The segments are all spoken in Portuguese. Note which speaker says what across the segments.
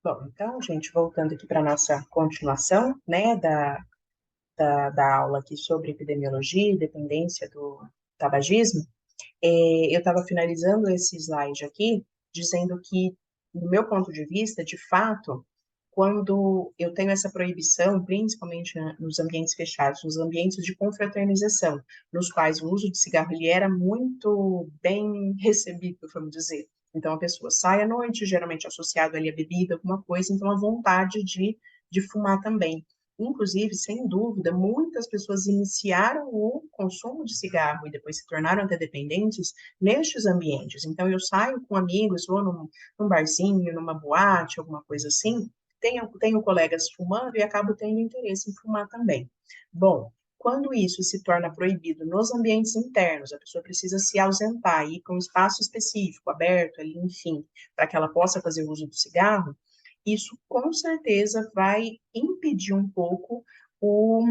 Speaker 1: Bom, então, gente, voltando aqui para a nossa continuação, né, da aula aqui sobre epidemiologia e dependência do tabagismo, eu estava finalizando esse slide aqui, dizendo que, do meu ponto de vista, de fato, quando eu tenho essa proibição, principalmente nos ambientes fechados, nos ambientes de confraternização, nos quais o uso de cigarro ele era muito bem recebido, vamos dizer. Então, a pessoa sai à noite, geralmente associado ali à bebida, alguma coisa, então a vontade de fumar também. Inclusive, sem dúvida, muitas pessoas iniciaram o consumo de cigarro e depois se tornaram até dependentes nestes ambientes. Então, eu saio com amigos, vou num barzinho, numa boate, alguma coisa assim, tenho colegas fumando e acabo tendo interesse em fumar também. Bom, quando isso se torna proibido nos ambientes internos, a pessoa precisa se ausentar, ir para um espaço específico, aberto ali, enfim, para que ela possa fazer o uso do cigarro, isso com certeza vai impedir um pouco o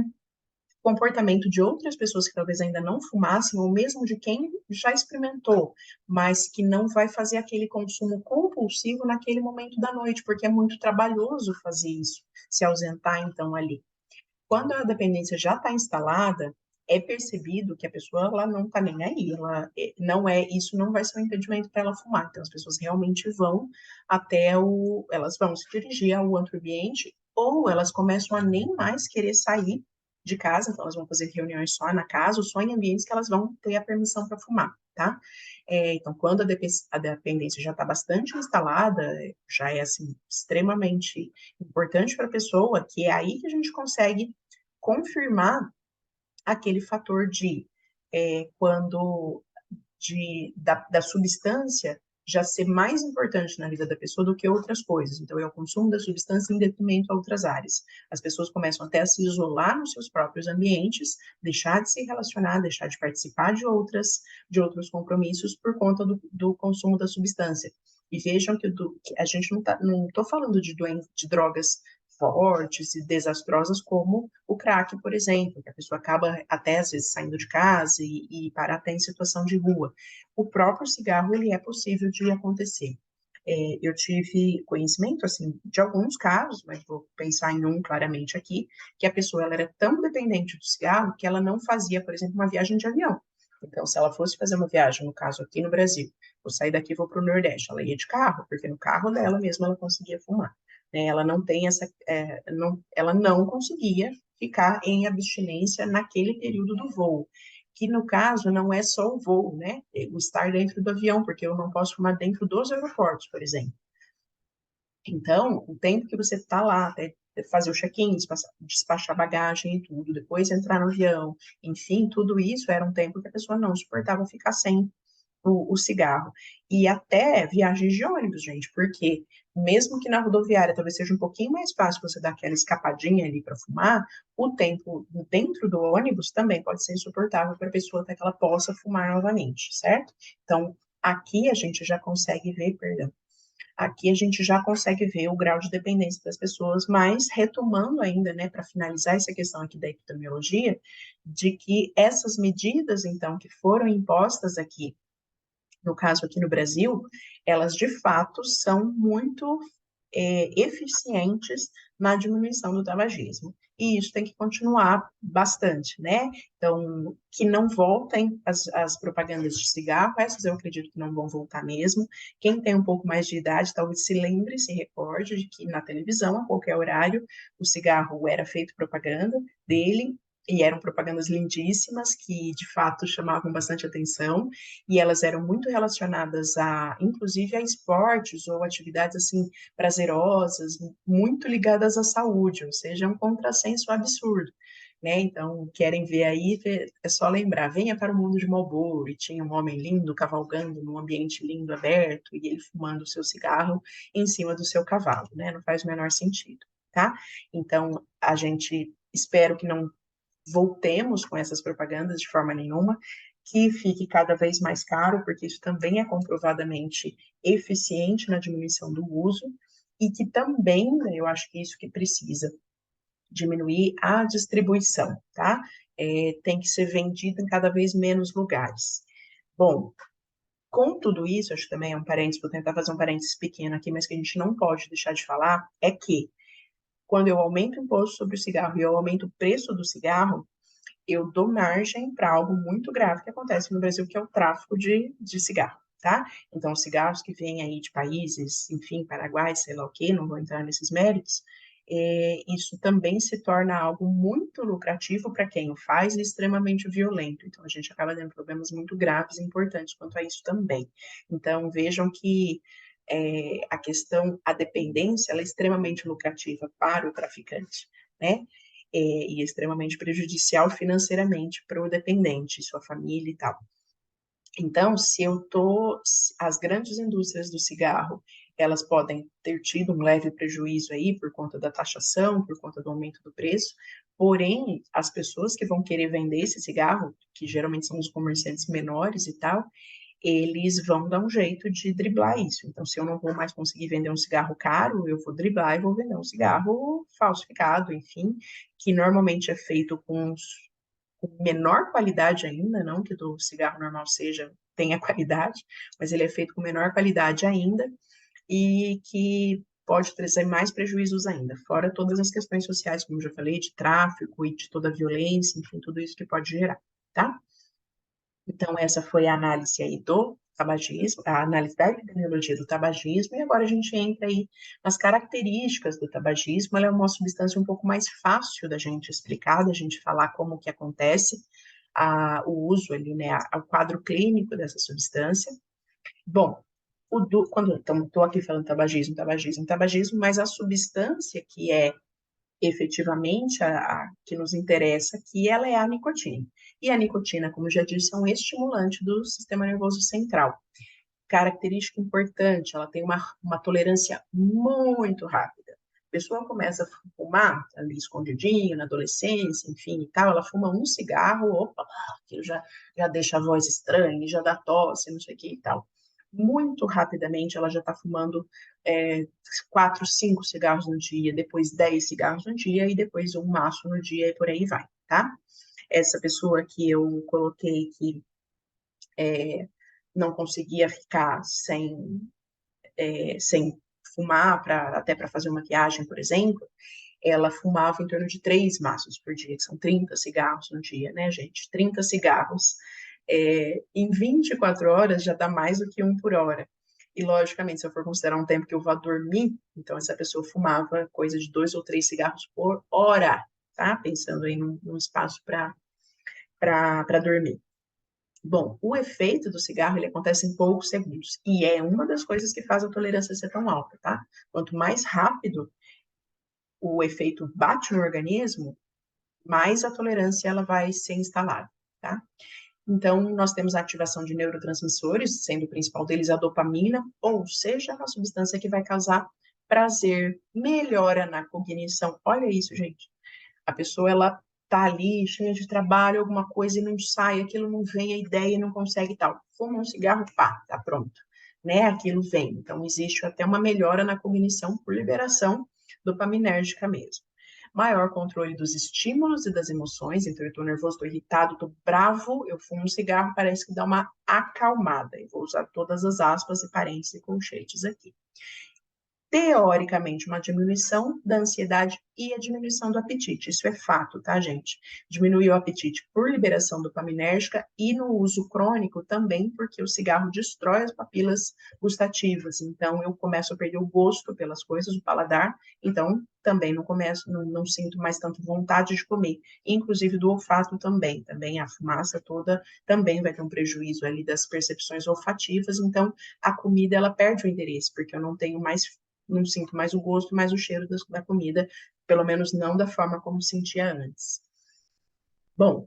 Speaker 1: comportamento de outras pessoas que talvez ainda não fumassem, ou mesmo de quem já experimentou, mas que não vai fazer aquele consumo compulsivo naquele momento da noite, porque é muito trabalhoso fazer isso, se ausentar então ali. Quando a dependência já está instalada, é percebido que a pessoa ela não está nem aí, não é isso não vai ser um impedimento para ela fumar. Então as pessoas realmente vão elas vão se dirigir ao outro ambiente ou elas começam a nem mais querer sair de casa, então elas vão fazer reuniões só na casa ou só em ambientes que elas vão ter a permissão para fumar, tá? Então, quando a dependência já está bastante instalada, já é assim extremamente importante para a pessoa, que é aí que a gente consegue confirmar aquele fator quando da substância já ser mais importante na vida da pessoa do que outras coisas. Então, é o consumo da substância em detrimento a outras áreas. As pessoas começam até a se isolar nos seus próprios ambientes, deixar de se relacionar, deixar de participar de outros compromissos por conta do consumo da substância. E vejam que a gente não estou falando de drogas fortes e desastrosas como o crack, por exemplo, que a pessoa acaba até às vezes saindo de casa e para até em situação de rua. O próprio cigarro, ele é possível de acontecer. Eu tive conhecimento, assim, de alguns casos, mas vou pensar em um claramente aqui, que a pessoa ela era tão dependente do cigarro que ela não fazia, por exemplo, uma viagem de avião. Então, se ela fosse fazer uma viagem, no caso aqui no Brasil, vou sair daqui e vou para o Nordeste, ela ia de carro, porque no carro dela mesma ela conseguia fumar. Né? Ela não tem ela não conseguia ficar em abstinência naquele período do voo, que no caso não é só o voo, né? O estar dentro do avião, porque eu não posso fumar dentro dos aeroportos, por exemplo. Então, o tempo que você está lá, até fazer o check-in, despachar bagagem e tudo, depois entrar no avião, enfim, tudo isso era um tempo que a pessoa não suportava ficar sem o cigarro. E até viagens de ônibus, gente, porque mesmo que na rodoviária talvez seja um pouquinho mais fácil você dar aquela escapadinha ali para fumar, o tempo dentro do ônibus também pode ser insuportável para a pessoa até que ela possa fumar novamente, certo? Então, aqui a gente já consegue ver, perdão, aqui a gente já consegue ver o grau de dependência das pessoas, mas retomando ainda, né, para finalizar essa questão aqui da epidemiologia, de que essas medidas, então, que foram impostas aqui no caso aqui no Brasil, elas de fato são muito eficientes na diminuição do tabagismo. E isso tem que continuar bastante, né? Então, que não voltem as propagandas de cigarro, essas eu acredito que não vão voltar mesmo. Quem tem um pouco mais de idade, talvez se lembre, se recorde de que na televisão, a qualquer horário, o cigarro era feito propaganda dele, e eram propagandas lindíssimas que de fato chamavam bastante atenção e elas eram muito relacionadas inclusive a esportes ou atividades assim prazerosas, muito ligadas à saúde, ou seja, é um contrassenso absurdo. Né? Então, querem ver aí, é só lembrar, venha para o mundo de Marlboro, e tinha um homem lindo cavalgando num ambiente lindo, aberto, e ele fumando o seu cigarro em cima do seu cavalo, né? Não faz o menor sentido, tá? Então, a gente espero que não voltemos com essas propagandas de forma nenhuma, que fique cada vez mais caro, porque isso também é comprovadamente eficiente na diminuição do uso, e que também, né, eu acho que é isso que precisa, diminuir a distribuição, tá? Tem que ser vendido em cada vez menos lugares. Bom, Com tudo isso, acho que também é um parênteses, vou tentar fazer um parênteses pequeno aqui, mas que a gente não pode deixar de falar, é que quando eu aumento o imposto sobre o cigarro e eu aumento o preço do cigarro, eu dou margem para algo muito grave que acontece no Brasil, que é o tráfico de cigarro, tá? Então, os cigarros que vêm aí de países, enfim, Paraguai, sei lá o quê, não vou entrar nesses méritos, isso também se torna algo muito lucrativo para quem o faz e extremamente violento. Então, a gente acaba tendo problemas muito graves e importantes quanto a isso também. Então, vejam que a questão, a dependência, ela é extremamente lucrativa para o traficante, né? E extremamente prejudicial financeiramente para o dependente, sua família e tal. Então, as grandes indústrias do cigarro, elas podem ter tido um leve prejuízo aí por conta da taxação, por conta do aumento do preço, porém, as pessoas que vão querer vender esse cigarro, que geralmente são os comerciantes menores e tal, eles vão dar um jeito de driblar isso. Então, se eu não vou mais conseguir vender um cigarro caro, eu vou driblar e vou vender um cigarro falsificado, enfim, que normalmente é feito com menor qualidade ainda, não que do cigarro normal tenha qualidade, mas ele é feito com menor qualidade ainda e que pode trazer mais prejuízos ainda, fora todas as questões sociais, como eu já falei, de tráfico e de toda a violência, enfim, tudo isso que pode gerar, tá? Então, essa foi a análise aí do tabagismo, a análise da epidemiologia do tabagismo, e agora a gente entra aí nas características do tabagismo. Ela é uma substância um pouco mais fácil da gente explicar, da gente falar como que acontece o uso ali, né, o quadro clínico dessa substância. Bom, quando estou aqui falando tabagismo, mas a substância que é efetivamente a que nos interessa aqui, ela é a nicotina. E a nicotina, como já disse, é um estimulante do sistema nervoso central. Característica importante, ela tem uma tolerância muito rápida. A pessoa começa a fumar ali escondidinho, na adolescência, enfim e tal, ela fuma um cigarro, opa, aquilo já deixa a voz estranha, já dá tosse, não sei o que e tal. Muito rapidamente ela já está fumando 4, 5 cigarros no dia, depois 10 cigarros no dia e depois um maço no dia e por aí vai, tá? Essa pessoa que eu coloquei que não conseguia ficar sem fumar, até para fazer uma maquiagem, por exemplo, ela fumava em torno de 3 maços por dia, que são 30 cigarros no dia, né, gente? 30 cigarros. Em 24 horas já dá mais do que um por hora. E, logicamente, se eu for considerar um tempo que eu vou dormir, então essa pessoa fumava coisa de 2 ou 3 cigarros por hora, tá? Pensando aí num espaço para dormir. Bom, o efeito do cigarro ele acontece em poucos segundos e é uma das coisas que faz a tolerância ser tão alta, tá? Quanto mais rápido o efeito bate no organismo, mais a tolerância ela vai ser instalada, tá? Então, nós temos a ativação de neurotransmissores, sendo o principal deles a dopamina, ou seja, a substância que vai causar prazer, melhora na cognição. Olha isso, gente. A pessoa, ela tá ali, cheia de trabalho, alguma coisa, e não sai, aquilo não vem, a ideia não consegue e tal. Fuma um cigarro, pá, tá pronto. Né? Aquilo vem. Então, existe até uma melhora na cognição por liberação dopaminérgica mesmo. Maior controle dos estímulos e das emoções, então eu estou nervoso, estou irritado, estou bravo, eu fumo um cigarro, parece que dá uma acalmada. Eu vou usar todas as aspas e parênteses e colchetes aqui. Teoricamente, uma diminuição da ansiedade e a diminuição do apetite. Isso é fato, tá, gente? Diminui o apetite por liberação dopaminérgica e no uso crônico também, porque o cigarro destrói as papilas gustativas. Então, eu começo a perder o gosto pelas coisas, o paladar. Então, também não sinto mais tanto vontade de comer. Inclusive do olfato também. Também a fumaça toda também vai ter um prejuízo ali das percepções olfativas. Então, a comida, ela perde o interesse, porque eu não sinto mais o gosto, mais o cheiro da comida, pelo menos não da forma como sentia antes. Bom,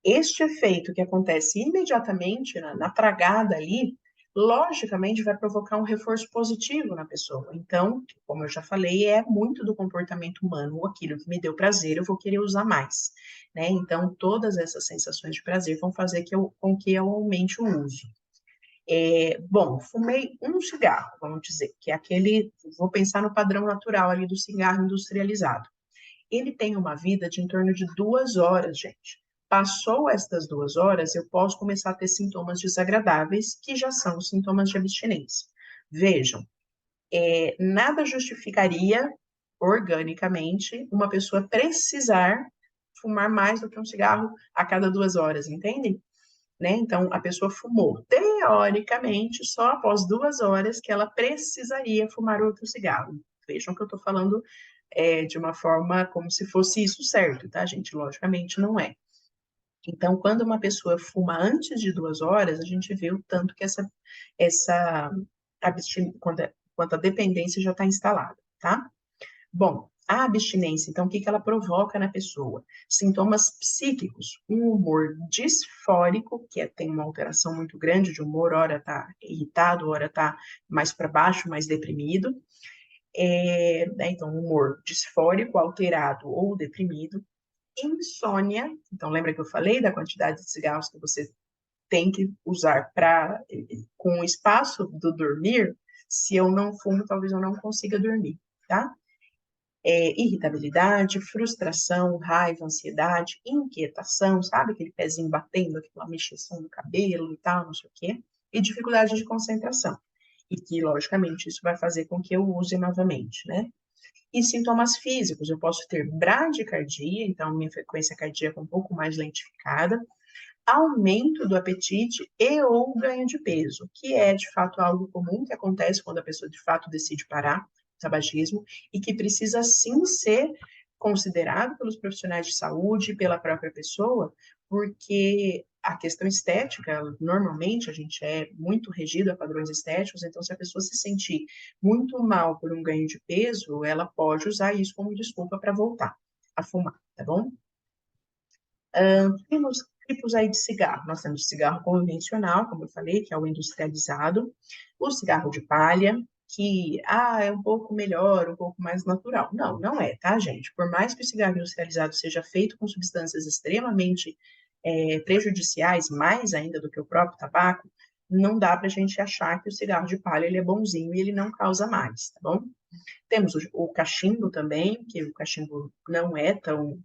Speaker 1: este efeito que acontece imediatamente na tragada ali, logicamente vai provocar um reforço positivo na pessoa. Então, como eu já falei, é muito do comportamento humano, aquilo que me deu prazer, eu vou querer usar mais, né? Então, todas essas sensações de prazer vão fazer com que eu aumente o uso. Bom, fumei um cigarro, vamos dizer, que é aquele, vou pensar no padrão natural ali do cigarro industrializado. Ele tem uma vida de em torno de 2 horas, gente. Passou estas 2 horas, eu posso começar a ter sintomas desagradáveis, que já são sintomas de abstinência. Vejam, nada justificaria, organicamente, uma pessoa precisar fumar mais do que um cigarro a cada 2 horas, entendem? Né? Então, a pessoa fumou, teoricamente, só após 2 horas que ela precisaria fumar outro cigarro. Vejam que eu estou falando de uma forma como se fosse isso certo, tá, gente? Logicamente não é. Então, quando uma pessoa fuma antes de 2 horas, a gente vê o tanto que essa quando a dependência já está instalada, tá? Bom, a abstinência, então, o que ela provoca na pessoa? Sintomas psíquicos, um humor disfórico, tem uma alteração muito grande de humor, ora está irritado, ora está mais para baixo, mais deprimido. Né, então, humor disfórico, alterado ou deprimido. Insônia, então lembra que eu falei da quantidade de cigarros que você tem que usar com o espaço do dormir? Se eu não fumo, talvez eu não consiga dormir, tá? Irritabilidade, frustração, raiva, ansiedade, inquietação, sabe? Aquele pezinho batendo, aquela mexeção no cabelo e tal, não sei o quê. E dificuldade de concentração. E que, logicamente, isso vai fazer com que eu use novamente, né? E sintomas físicos, eu posso ter bradicardia, então minha frequência cardíaca um pouco mais lentificada, aumento do apetite e ou ganho de peso, que é de fato algo comum que acontece quando a pessoa de fato decide parar o tabagismo e que precisa sim ser considerado pelos profissionais de saúde e pela própria pessoa, porque a questão estética, normalmente a gente é muito regido a padrões estéticos, então se a pessoa se sentir muito mal por um ganho de peso, ela pode usar isso como desculpa para voltar a fumar, tá bom? Temos tipos aí de cigarro. Nós temos cigarro convencional, como eu falei, que é o industrializado, o cigarro de palha, que é um pouco melhor, um pouco mais natural. Não, não é, tá, gente? Por mais que o cigarro industrializado seja feito com substâncias extremamente prejudiciais, mais ainda do que o próprio tabaco, não dá para a gente achar que o cigarro de palha ele é bonzinho e ele não causa mais, tá bom? Temos o cachimbo também, que o cachimbo não é tão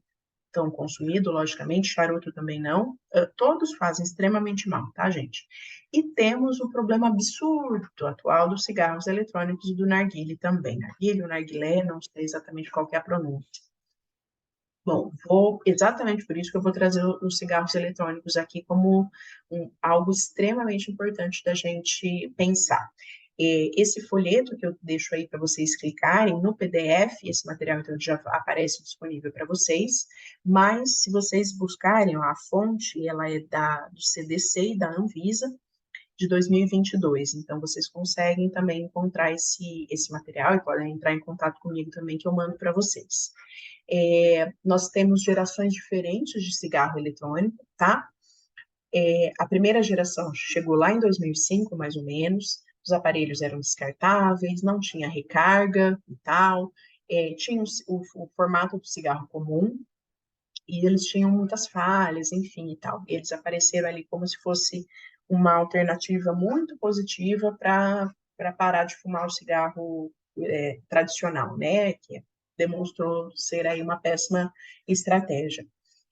Speaker 1: consumido, logicamente, charuto também não, todos fazem extremamente mal, tá, gente? E temos o problema absurdo atual dos cigarros eletrônicos e do narguilé também. Narguilé, o narguilé, não sei exatamente qual que é a pronúncia. Bom, exatamente por isso que eu vou trazer os cigarros eletrônicos aqui como algo extremamente importante da gente pensar. Esse folheto que eu deixo aí para vocês clicarem no PDF, esse material então já aparece disponível para vocês, mas se vocês buscarem a fonte, ela é do CDC e da Anvisa, de 2022. Então, vocês conseguem também encontrar esse material e podem entrar em contato comigo também, que eu mando para vocês. Nós temos gerações diferentes de cigarro eletrônico, tá? A primeira geração chegou lá em 2005, mais ou menos. Os aparelhos eram descartáveis, não tinha recarga e tal. Tinha o formato do cigarro comum, e eles tinham muitas falhas, enfim e tal. Eles apareceram ali como se fosse uma alternativa muito positiva para parar de fumar o cigarro tradicional, né? Que demonstrou ser aí uma péssima estratégia.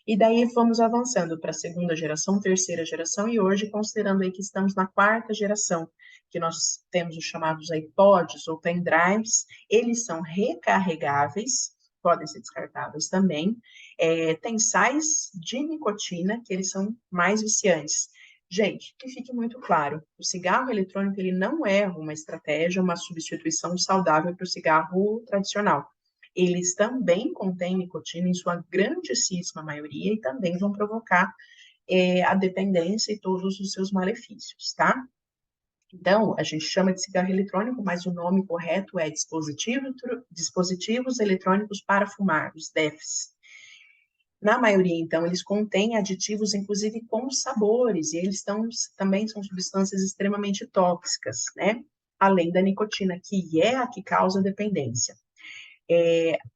Speaker 1: E daí fomos avançando para a segunda geração, terceira geração, e hoje, considerando aí que estamos na quarta geração, que nós temos os chamados iPods ou pendrives, eles são recarregáveis, podem ser descartáveis também, tem sais de nicotina, que eles são mais viciantes. Gente, que fique muito claro, o cigarro eletrônico ele não é uma estratégia, uma substituição saudável para o cigarro tradicional. Eles também contêm nicotina em sua grandíssima maioria e também vão provocar a dependência e todos os seus malefícios, tá? Então, a gente chama de cigarro eletrônico, mas o nome correto é dispositivos eletrônicos para fumar, os DEFs. Na maioria, então, eles contêm aditivos, inclusive com sabores, e eles também são substâncias extremamente tóxicas, né? Além da nicotina, que é a que causa dependência.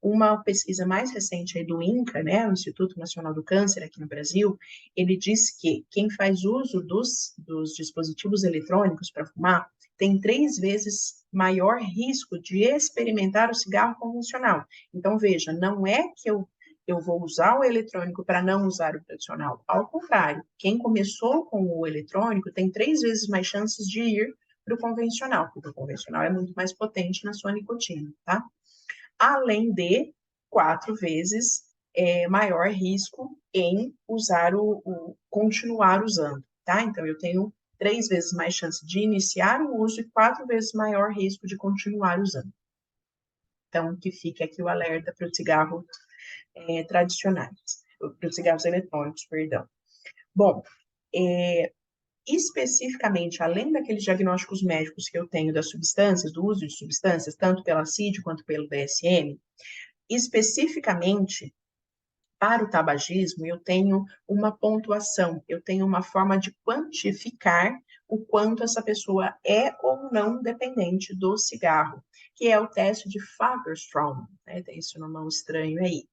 Speaker 1: Uma pesquisa mais recente aí do INCA, né, o Instituto Nacional do Câncer aqui no Brasil, ele diz que quem faz uso dos dispositivos eletrônicos para fumar tem 3 vezes maior risco de experimentar o cigarro convencional. Então, veja, não é que eu eu vou usar o eletrônico para não usar o tradicional. Ao contrário, quem começou com o eletrônico tem 3 vezes mais chances de ir para o convencional, porque o convencional é muito mais potente na sua nicotina, tá? Além de 4 vezes maior risco em usar continuar usando, tá? Então, eu tenho 3 vezes mais chance de iniciar o uso e 4 vezes maior risco de continuar usando. Então, que fique aqui o alerta para os cigarros tradicionais, para os cigarros eletrônicos, perdão. Bom, especificamente, além daqueles diagnósticos médicos que eu tenho das substâncias, do uso de substâncias, tanto pela CID quanto pelo DSM, especificamente para o tabagismo, eu tenho uma pontuação, eu tenho uma forma de quantificar o quanto essa pessoa é ou não dependente do cigarro, que é o teste de Fagerstrom, né? Tem esse nome estranho aí.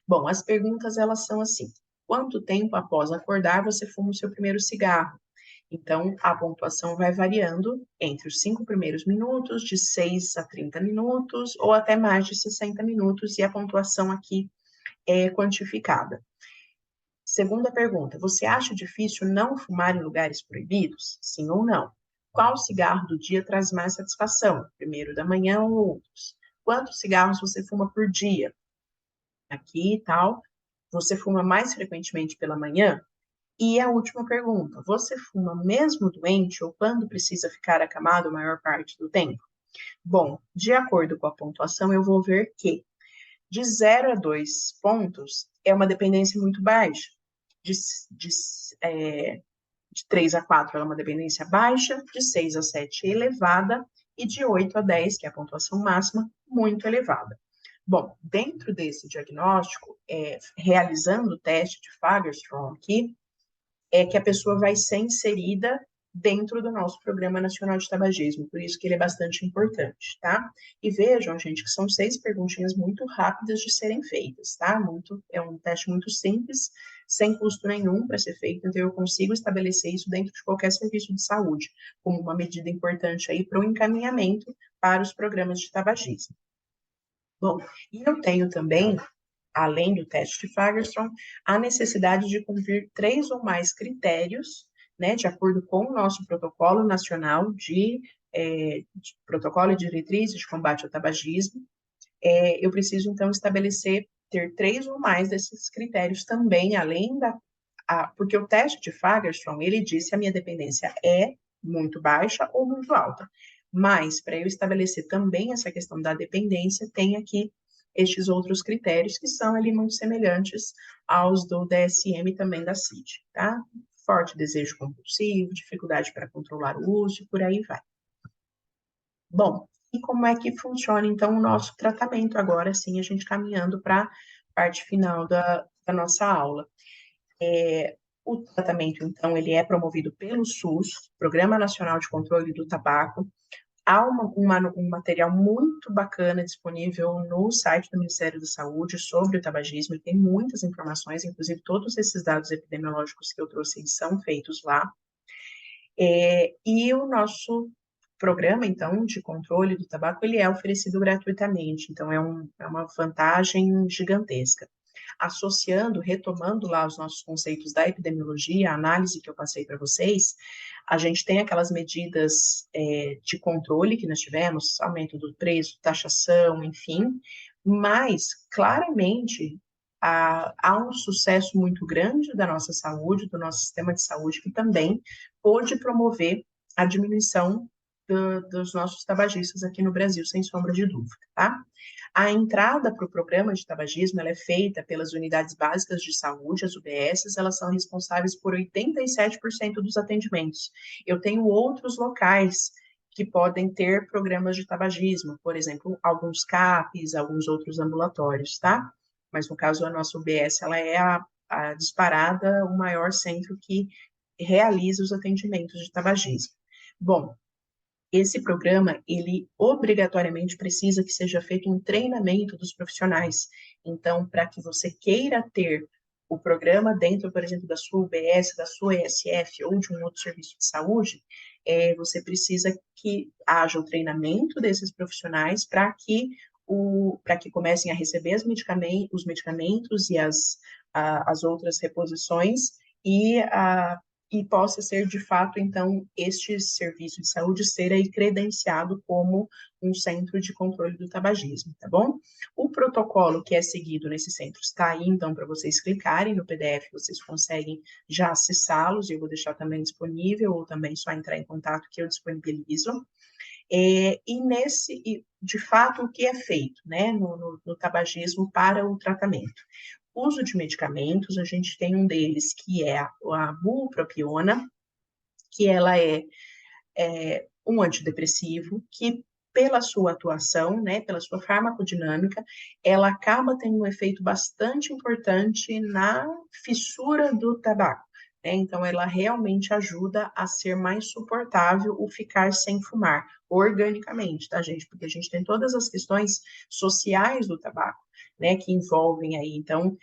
Speaker 1: Bom, as perguntas, elas são assim: quanto tempo após acordar você fuma o seu primeiro cigarro? Então, a pontuação vai variando entre os 5 primeiros minutos, de 6 a 30 minutos, ou até mais de 60 minutos, e a pontuação aqui é quantificada. Segunda pergunta: você acha difícil não fumar em lugares proibidos? Sim ou não? Qual cigarro do dia traz mais satisfação? Primeiro da manhã ou outros? Quantos cigarros você fuma por dia? Aqui e tal. Você fuma mais frequentemente pela manhã? E a última pergunta: você fuma mesmo doente ou quando precisa ficar acamado a maior parte do tempo? Bom, de acordo com a pontuação, eu vou ver que de 0 a 2 pontos é uma dependência muito baixa. De, de, de 3 a 4 é uma dependência baixa, de 6 a 7 é elevada, e de 8 a 10, que é a pontuação máxima, muito elevada. Bom, dentro desse diagnóstico, realizando o teste de Fagerstrom aqui, é que a pessoa vai ser inserida dentro do nosso Programa Nacional de Tabagismo, por isso que ele é bastante importante, tá? E vejam, gente, que são 6 perguntinhas muito rápidas de serem feitas, tá? É um teste muito simples, sem custo nenhum para ser feito, então eu consigo estabelecer isso dentro de qualquer serviço de saúde, como uma medida importante aí para o encaminhamento para os programas de tabagismo. Bom, e eu tenho também, além do teste de Fagerstrom, a necessidade de cumprir 3 ou mais critérios, né, de acordo com o nosso protocolo nacional de protocolo e diretrizes de combate ao tabagismo. Eu preciso, então, ter 3 ou mais desses critérios também, além porque o teste de Fagerstrom, ele diz se a minha dependência é muito baixa ou muito alta. Mas, para eu estabelecer também essa questão da dependência, tem aqui estes outros critérios que são ali muito semelhantes aos do DSM e também da CID, tá? Forte desejo compulsivo, dificuldade para controlar o uso e por aí vai. Bom, e como é que funciona, então, o nosso tratamento agora, sim, a gente caminhando para a parte final da nossa aula. O tratamento, então, ele é promovido pelo SUS, Programa Nacional de Controle do Tabaco. Há um material muito bacana disponível no site do Ministério da Saúde sobre o tabagismo, e tem muitas informações, inclusive todos esses dados epidemiológicos que eu trouxe são feitos lá. E o nosso programa, então, de controle do tabaco, ele é oferecido gratuitamente, então é uma vantagem gigantesca. Associando, retomando lá os nossos conceitos da epidemiologia, a análise que eu passei para vocês, a gente tem aquelas medidas de controle que nós tivemos, aumento do preço, taxação, enfim, mas, claramente, há um sucesso muito grande da nossa saúde, do nosso sistema de saúde, que também pôde promover a diminuição dos nossos tabagistas aqui no Brasil, sem sombra de dúvida, tá? A entrada para o programa de tabagismo, ela é feita pelas unidades básicas de saúde, as UBSs, elas são responsáveis por 87% dos atendimentos. Eu tenho outros locais que podem ter programas de tabagismo, por exemplo, alguns CAPs, alguns outros ambulatórios, tá? Mas no caso a nossa UBS, ela é a disparada, o maior centro que realiza os atendimentos de tabagismo. Bom, esse programa, ele obrigatoriamente precisa que seja feito um treinamento dos profissionais. Então, para que você queira ter o programa dentro, por exemplo, da sua UBS, da sua ESF ou de um outro serviço de saúde, você precisa que haja o treinamento desses profissionais para que para que comecem a receber os medicamentos e as outras reposições, e possa ser, de fato, então, este serviço de saúde ser aí credenciado como um centro de controle do tabagismo, tá bom? O protocolo que é seguido nesse centro está aí, então, para vocês clicarem no PDF, vocês conseguem já acessá-los, eu vou deixar também disponível, ou também só entrar em contato que eu disponibilizo. De fato, o que é feito, né, no tabagismo para o tratamento? Uso de medicamentos, a gente tem um deles que é a bupropiona, que ela é um antidepressivo, que pela sua atuação, né, pela sua farmacodinâmica, ela acaba tendo um efeito bastante importante na fissura do tabaco, né? Então, ela realmente ajuda a ser mais suportável o ficar sem fumar, organicamente, tá, gente? Porque a gente tem todas as questões sociais do tabaco, né, que envolvem aí, então,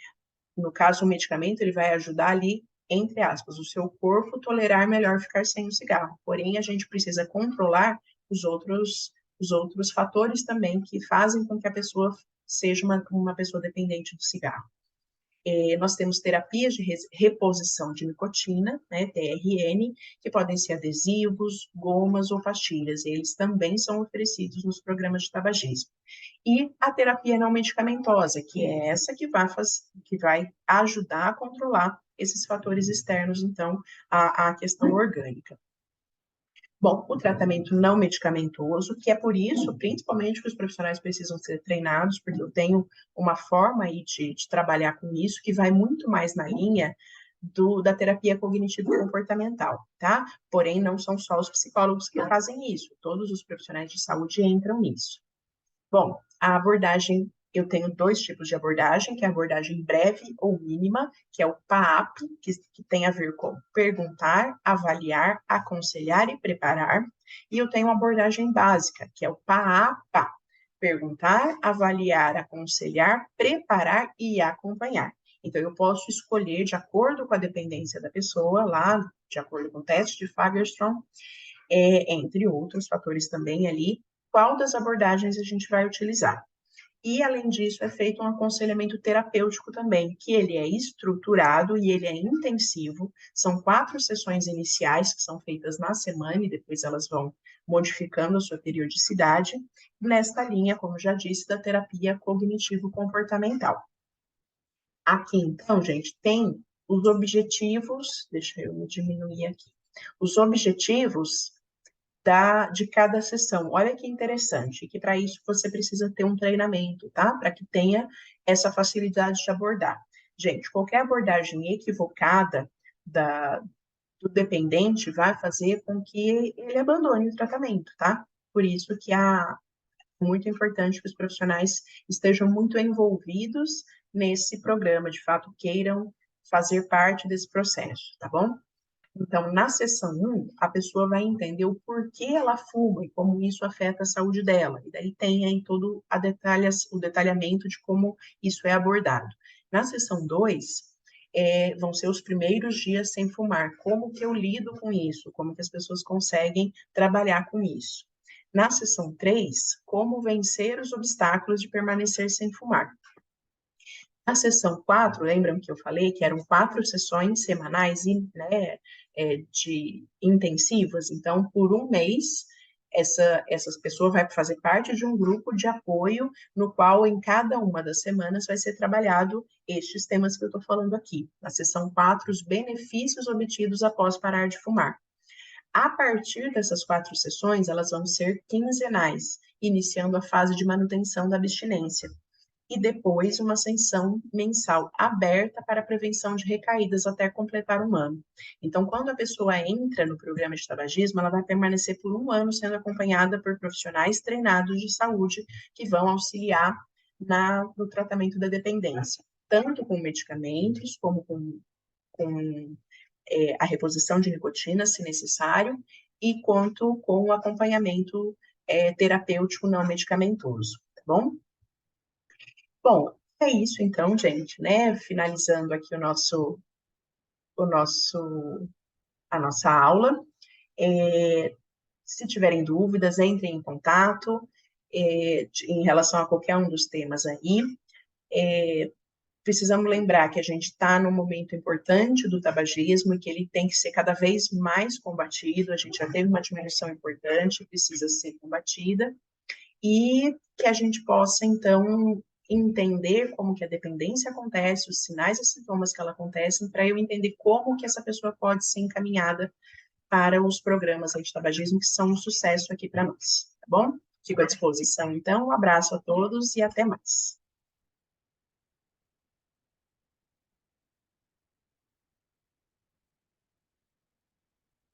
Speaker 1: no caso, o medicamento, ele vai ajudar ali, entre aspas, o seu corpo tolerar melhor ficar sem o cigarro. Porém, a gente precisa controlar os outros fatores também que fazem com que a pessoa seja uma pessoa dependente do cigarro. Nós temos terapias de reposição de nicotina, né, TRN, que podem ser adesivos, gomas ou pastilhas. Eles também são oferecidos nos programas de tabagismo. E a terapia não medicamentosa, que é essa que vai ajudar a controlar esses fatores externos, então, à questão orgânica. Bom, o tratamento não medicamentoso, que é por isso, principalmente, que os profissionais precisam ser treinados, porque eu tenho uma forma aí de trabalhar com isso, que vai muito mais na linha da terapia cognitivo-comportamental, tá? Porém, não são só os psicólogos que fazem isso, todos os profissionais de saúde entram nisso. Bom, a abordagem, eu tenho dois tipos de abordagem, que é a abordagem breve ou mínima, que é o PAAP, que tem a ver com perguntar, avaliar, aconselhar e preparar. E eu tenho uma abordagem básica, que é o PAAPA, perguntar, avaliar, aconselhar, preparar e acompanhar. Então, eu posso escolher, de acordo com a dependência da pessoa, lá, de acordo com o teste de Fagerstrom, entre outros fatores também ali, qual das abordagens a gente vai utilizar. E, além disso, é feito um aconselhamento terapêutico também, que ele é estruturado e ele é intensivo. São 4 sessões iniciais que são feitas na semana e depois elas vão modificando a sua periodicidade, nesta linha, como já disse, da terapia cognitivo-comportamental. Aqui, então, gente, tem os objetivos, deixa eu diminuir aqui, os objetivos de cada sessão. Olha que interessante, que para isso você precisa ter um treinamento, tá? Para que tenha essa facilidade de abordar. Gente, qualquer abordagem equivocada do dependente vai fazer com que ele abandone o tratamento, tá? Por isso que é muito importante que os profissionais estejam muito envolvidos nesse programa, de fato, queiram fazer parte desse processo, tá bom? Então, na sessão 1, a pessoa vai entender o porquê ela fuma e como isso afeta a saúde dela. E daí tem aí todo o detalhamento de como isso é abordado. Na sessão 2, vão ser os primeiros dias sem fumar. Como que eu lido com isso? Como que as pessoas conseguem trabalhar com isso? Na sessão 3, como vencer os obstáculos de permanecer sem fumar. Na sessão 4, lembram que eu falei que eram 4 sessões semanais, né, de intensivas? Então, por um mês, essa pessoa vai fazer parte de um grupo de apoio, no qual, em cada uma das semanas, vai ser trabalhado estes temas que eu estou falando aqui. Na sessão 4, os benefícios obtidos após parar de fumar. A partir dessas 4 sessões, elas vão ser quinzenais, iniciando a fase de manutenção da abstinência e depois uma sessão mensal aberta para a prevenção de recaídas até completar 1 ano. Então, quando a pessoa entra no programa de tabagismo, ela vai permanecer por 1 ano sendo acompanhada por profissionais treinados de saúde que vão auxiliar no tratamento da dependência, tanto com medicamentos como com a reposição de nicotina, se necessário, e quanto com o acompanhamento terapêutico não medicamentoso, tá bom? Bom, é isso então, gente, né? Finalizando aqui o nosso, a nossa aula. Se tiverem dúvidas, entrem em contato. em relação a qualquer um dos temas aí. Precisamos lembrar que a gente está num momento importante do tabagismo e que ele tem que ser cada vez mais combatido. A gente já teve uma diminuição importante, precisa ser combatida, e que a gente possa, então, entender como que a dependência acontece, os sinais e sintomas que ela acontecem, para eu entender como que essa pessoa pode ser encaminhada para os programas antitabagismo, que são um sucesso aqui para nós, tá bom? Fico à disposição, então, um abraço a todos e até mais.